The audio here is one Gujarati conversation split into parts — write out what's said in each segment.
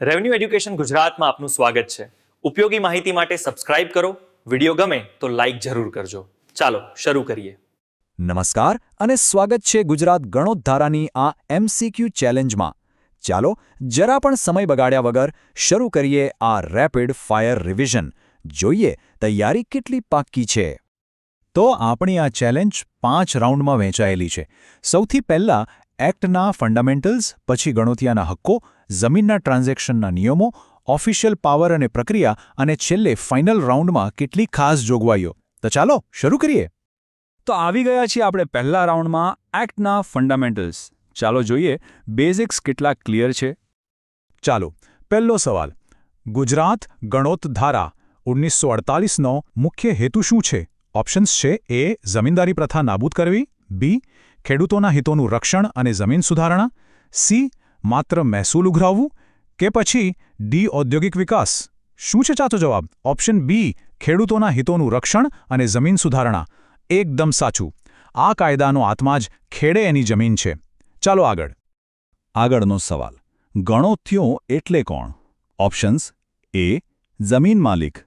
રેવન્યુ એડ્યુકેશન ગુજરાતમાં આપનું સ્વાગત છે. ઉપયોગી માહિતી માટે સબસ્ક્રાઇબ કરો. વિડીયો ગમે તો લાઇક જરૂર કરજો. ચાલો શરૂ કરીએ. નમસ્કાર અને સ્વાગત છે ગુજરાત ગણોદ્ધારાની આ MCQ ચેલેન્જમાં. ચાલો જરા પણ સમય બગાડ્યા વગર શરૂ કરીએ આ રેપિડ ફાયર રિવિઝન. જોઈએ તૈયારી કેટલી પાક્કી છે. તો આપણી આ ચેલેન્જ 5 રાઉન્ડમાં વહેંચાયેલી છે. સૌથી પહેલા એક્ટના ફંડામેન્ટલ્સ, પછી ગણોતિયાના હક્કો, જમીનના ટ્રાન્ઝેક્શનના નિયમો, ઓફિશિયલ પાવર અને પ્રક્રિયા અને છેલ્લે ફાઇનલ રાઉન્ડમાં કેટલી ખાસ જોગવાઈઓ. તો ચાલો શરૂ કરીએ. તો આવી ગયા છીએ આપણે પહેલા રાઉન્ડમાં એક્ટના ફંડામેન્ટલ્સ. ચાલો જોઈએ બેઝિક્સ કેટલા ક્લિયર છે. ચાલો પહેલો સવાલ. ગુજરાત ગણોતધારા 1948નો મુખ્ય હેતુ શું છે? ઓપ્શન્સ છે: એ. જમીનદારી પ્રથા નાબૂદ કરવી, બી. ખેડૂતોના હિતોનું રક્ષણ અને જમીન સુધારણા, સી. માત્ર મહેસૂલ ઉઘરાવવું, કે પછી ડી. ઔદ્યોગિક વિકાસ. શું છે સાચો જવાબ? ઓપ્શન બી, ખેડૂતોના હિતોનું રક્ષણ અને જમીન સુધારણા. એકદમ સાચું. આ કાયદાનો આત્મા જ ખેડે એની જમીન છે. ચાલો આગળ. આગળનો સવાલ. ગણોત્યો એટલે કોણ? ઓપ્શન્સ: એ. જમીન માલિક,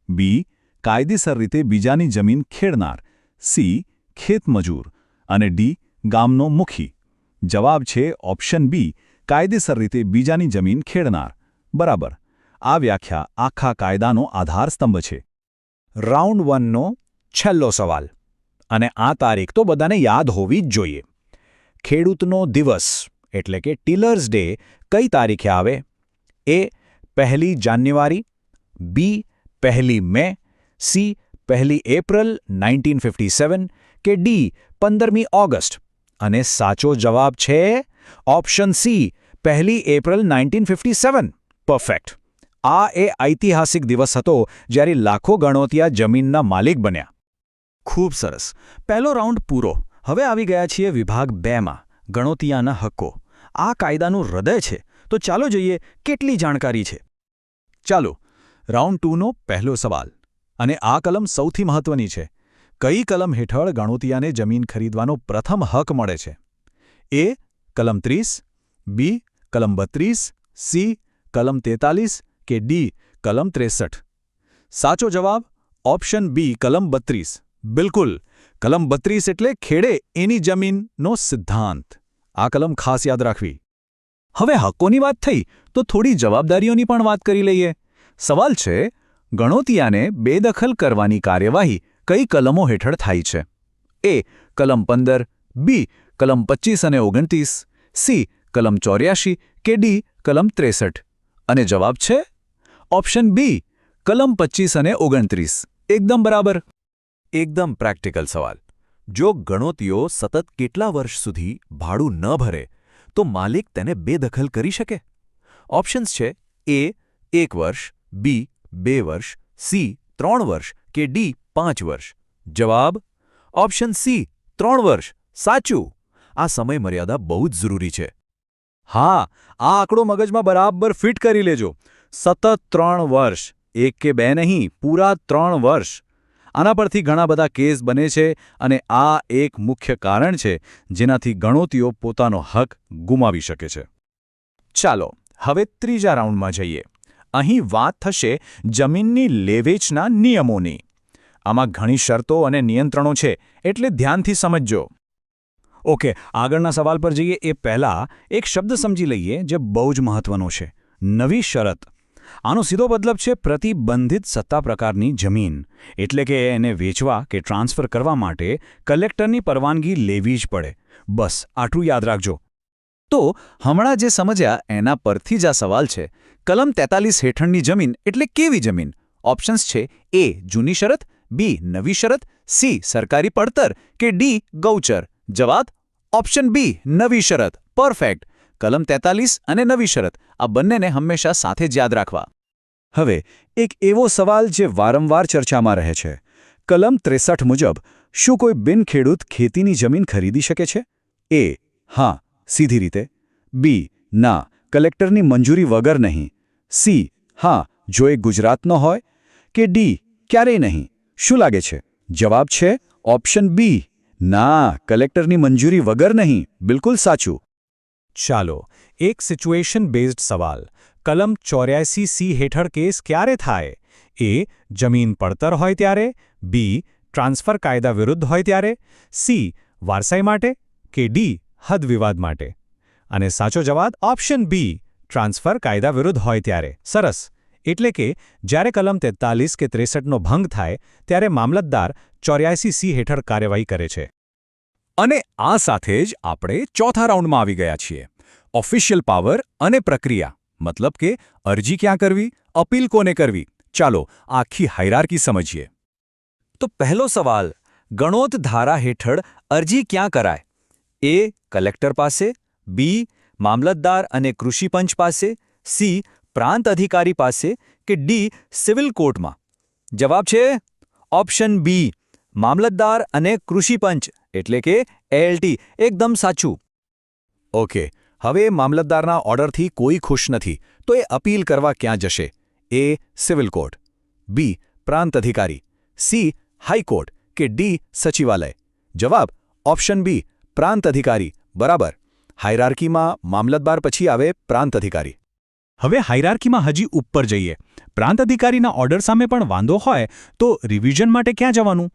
બી. કાયદેસર રીતે બીજાની જમીન ખેડનાર, સી. ખેતમજૂર અને ડી. ગામનો મુખી. જવાબ છે ઓપ્શન બી, કાયદેસર રીતે બીજાની જમીન ખેડનાર. બરાબર. આ વ્યાખ્યા આખા કાયદાનો આધારસ્તંભ છે. રાઉન્ડ 1નો છેલ્લો સવાલ. અને આ તારીખ તો બધાને યાદ હોવી જ જોઈએ. ખેડૂતનો દિવસ એટલે કે ટીલર્સ ડે કઈ તારીખે આવે? એ. 1 જાન્યુઆરી, બી. 1 મે, સી. 1 એપ્રિલ 1957 કે ડી. 15મી ઓગસ્ટ. અને સાચો જવાબ છે ઓપ્શન સી, 1 એપ્રિલ 1957. પરફેક્ટ. આ એ ઐતિહાસિક દિવસ હતો જ્યારે લાખો ગણોતિયા જમીનના માલિક બન્યા. ખૂબ સરસ. પહેલો રાઉન્ડ પૂરો. હવે આવી ગયા છીએ વિભાગ 2માં, ગણોતિયાના હક્કો. આ કાયદાનું હૃદય છે. તો ચાલો જોઈએ કેટલી જાણકારી છે. ચાલો રાઉન્ડ 2નો પહેલો સવાલ. અને આ કલમ સૌથી મહત્વની છે. કઈ કલમ હેઠળ ગણોતિયાને જમીન ખરીદવાનો પ્રથમ હક મળે છે? એ. કલમ 30, બી. કલમ 32, સી. કલમ 43 કે ડી. કલમ 63. સાચો જવાબ ઓપ્શન બી, કલમ 32. બિલકુલ. કલમ 32 એટલે ખેડે એની જમીનનો સિદ્ધાંત. આ કલમ ખાસ યાદ રાખવી. હવે હક્કોની વાત થઈ તો થોડી જવાબદારીઓની પણ વાત કરી લઈએ. સવાલ છે, ગણોતિયાને બેદખલ કરવાની કાર્યવાહી કઈ કલમો હેઠળ થાય છે? એ. કલમ 15, બી. કલમ 25 અને 29, સી. કલમ 84 કે ડી. કલમ 63. અને જવાબ છે ઓપ્શન બી, કલમ 25 અને 29. એકદમ બરાબર. એકદમ પ્રેક્ટિકલ સવાલ. જો ગણોતિયો સતત કેટલા વર્ષ સુધી ભાડું ન ભરે તો માલિક તેને બેદખલ કરી શકે? ઓપ્શન્સ છે: એ. 1 વર્ષ, બી. 2 વર્ષ, સી. 3 વર્ષ કે ડી. 5 વર્ષ. જવાબ ઓપ્શન સી, 3 વર્ષ. સાચું. આ સમય મર્યાદા બહુ જ જરૂરી છે. હા, આ આંકડો મગજમાં બરાબર ફિટ કરી લેજો. સતત 3 વર્ષ, 1 કે 2 નહીં, પૂરા 3 વર્ષ. આના પરથી ઘણા બધા કેસ બને છે અને આ એક મુખ્ય કારણ છે જેનાથી ગણોતિયો પોતાનો હક ગુમાવી શકે છે. ચાલો હવે ત્રીજા રાઉન્ડમાં જઈએ. અહીં વાત થશે જમીનની લેવેચના નિયમોની. આમાં ઘણી શરતો અને નિયંત્રણો છે, એટલે ધ્યાનથી સમજજો. ઓકે, આગળના સવાલ પર જઈએ એ પહેલાં એક શબ્દ સમજી લઈએ જે બહુ જ મહત્વનો છે: નવી શરત. આનો સીધો મતલબ છે પ્રતિબંધિત સત્તા પ્રકારની જમીન. એટલે કે એને વેચવા કે ટ્રાન્સફર કરવા માટે કલેક્ટરની પરવાનગી લેવી જ પડે. બસ આટલું યાદ રાખજો. તો હમણાં જે સમજ્યા એના પરથી જ આ સવાલ છે, કલમ 43 હેઠળની જમીન એટલે કેવી જમીન? ઓપ્શન્સ છે: એ. જૂની શરત, બી. નવી શરત, સી. સરકારી પડતર કે ડી. ગૌચર. જવાબ ઓપ્શન બી, નવી શરત. પરફેક્ટ. કલમ 43 અને નવી શરત આ બંનેને હંમેશા સાથે જ યાદ રાખવા. હવે એક એવો સવાલ જે વારંવાર ચર્ચામાં રહે છે. કલમ 63 મુજબ શું કોઈ બિનખેડૂત ખેતીની જમીન ખરીદી શકે છે? એ. હા, સીધી રીતે. બી. ના, કલેક્ટરની મંજૂરી વગર નહીં. સી. હા, જો એ ગુજરાતનો હોય. કે ડી. ક્યારેય નહીં. શું લાગે છે? જવાબ છે ઓપ્શન બી, ના, કલેક્ટરની મંજૂરી વગર નહીં. બિલકુલ સાચું. ચાલો એક સિચ્યુએશન બેઝડ સવાલ. કલમ 84C હેઠળ કેસ ક્યારે થાય? એ. જમીન પડતર હોય ત્યારે, બી. ટ્રાન્સફર કાયદા વિરુદ્ધ હોય ત્યારે, સી. વારસાઈ માટે, કે ડી. હદ વિવાદ માટે. અને સાચો જવાબ ઓપ્શન બી, ટ્રાન્સફર કાયદા વિરુદ્ધ હોય ત્યારે. સરસ. એટલે કે જ્યારે કલમ 43 કે 63નો ભંગ થાય ત્યારે મામલતદાર 84C હેઠળ કાર્યવાહી કરે છે. અને આ સાથે જ આપણે ચોથા રાઉન્ડમાં આવી ગયા છીએ. ઓફિશિયલ પાવર અને પ્રક્રિયા, મતલબ કે અરજી ક્યાં કરવી, અપીલ કોને કરવી. ચાલો આખી હાયરાર્કી સમજીએ. તો પહેલો સવાલ, ગણોત ધારા હેઠળ અરજી ક્યાં કરાય? એ. કલેક્ટર પાસે, બી. મામલતદાર અને કૃષિ પંચ પાસે, સી. પ્રાંત અધિકારી પાસે, કે ડી. સિવિલ કોર્ટમાં. જવાબ છે ઓપ્શન બી, મામલતદાર અને કૃષિ પંચ, એટલે કે ALT. એકદમ સાચું. ઓકે, હવે મામલતદારના ઓર્ડરથી કોઈ ખુશ નથી તો એ અપીલ કરવા ક્યાં જશે? એ. સિવિલ કોર્ટ, બી. પ્રાંત અધિકારી, સી. હાઈકોર્ટ, કે ડી. સચિવાલય. જવાબ ઓપ્શન બી, પ્રાંત અધિકારી. બરાબર. હાયરાર્કીમાં મામલતદાર પછી આવે પ્રાંત અધિકારી. હવે હાયરાર્કીમાં હજી ઉપર જઈએ. પ્રાંત અધિકારીના ઓર્ડર સામે પણ વાંધો હોય તો રિવિઝન માટે ક્યાં જવાનું?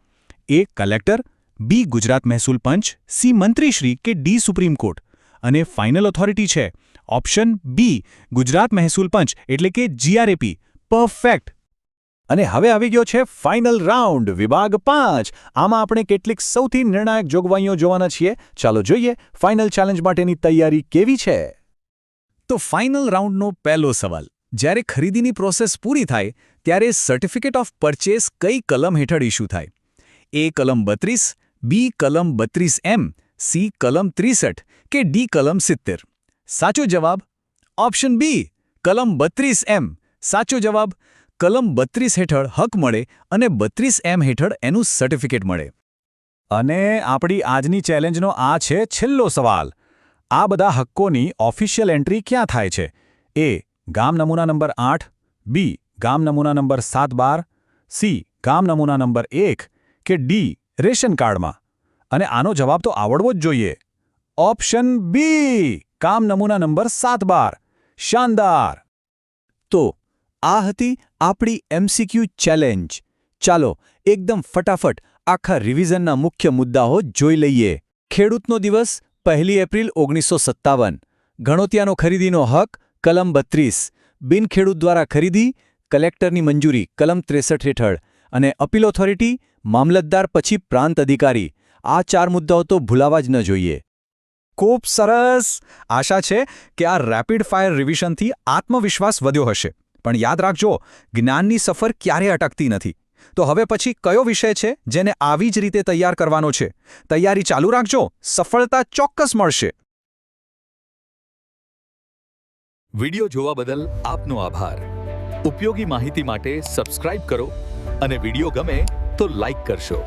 એ. કલેક્ટર, બી. ગુજરાત મહેસૂલ પંચ, સી. મંત્રીશ્રી, કે ડી. Supreme court. અને ફાઇનલ ઓથોરિટી છે ઓપ્શન બી, ગુજરાત મહેસૂલ પંચ, એટલે કે GRAP. પરફેક્ટ. અને હવે આવી ગયો છે ફાઇનલ રાઉન્ડ, વિભાગ 5. આમાં આપણે કેટલીક સૌથી નિર્ણાયક જોગવાઈઓ જોવાના છીએ. ચાલો જોઈએ ફાઇનલ ચેલેન્જ માટેની તૈયારી કેવી છે. તો ફાઇનલ રાઉન્ડનો પહેલો સવાલ, જ્યારે ખરીદીની પ્રોસેસ પૂરી થાય ત્યારે સર્ટિફિકેટ ઓફ પરચેસ કઈ કલમ હેઠળ ઇસ્યુ થાય? એ. કલમ 32, બી. કલમ 32M, સી. કલમ 63, કે ડી. કલમ 70. સાચો જવાબ ઓપ્શન બી, કલમ 32M. સાચો જવાબ. કલમ 32 હેઠળ હક મળે અને 32M હેઠળ એનું સર્ટિફિકેટ મળે. અને આપણી આજની ચેલેન્જનો આ છે છેલ્લો સવાલ. આ બધા હક્કોની ઓફિશિયલ એન્ટ્રી ક્યાં થાય છે? એ. ગામ નમૂના નંબર 8, બી. ગામ નમૂના નંબર 712, સી. ગામ નમૂના નંબર 1, કે ડી. રેશન કાર્ડમાં. અને આનો જવાબ તો આવડવો જ જોઈએ. ઓપ્શન બી, ગામ નમૂના નંબર 712. શાનદાર. તો આ હતી આપણી MCQ ચેલેન્જ. ચાલો એકદમ ફટાફટ આખા રિવિઝનના મુખ્ય મુદ્દાઓ જોઈ લઈએ. ખેડૂતનો દિવસ 1 એપ્રિલ 1957. ગણોતિયાનો ખરીદીનો હક કલમ 32. બિનખેડૂત દ્વારા ખરીદી કલેક્ટરની મંજૂરી કલમ 63 હેઠળ. અને અપીલ ઓથોરિટી મામલતદાર પછી પ્રાંત અધિકારી. આ 4 મુદ્દાઓ તો ભૂલાવા જ ન જોઈએ. ખૂબ સરસ. આશા છે કે આ રેપિડ ફાયર રિવિઝનથી આત્મવિશ્વાસ વધ્યો હશે. પણ યાદ રાખજો, જ્ઞાનની સફર ક્યારેય અટકતી નથી. તો હવે પછી કયો વિષય છે જેને આવી જ રીતે તૈયાર કરવાનો છે? તૈયારી ચાલુ રાખજો, સફળતા ચોક્કસ મળશે. વિડિયો જોવા બદલ આપનો આભાર. ઉપયોગી માહિતી માટે સબસ્ક્રાઇબ કરો અને વિડિયો ગમે તો લાઇક કરશો.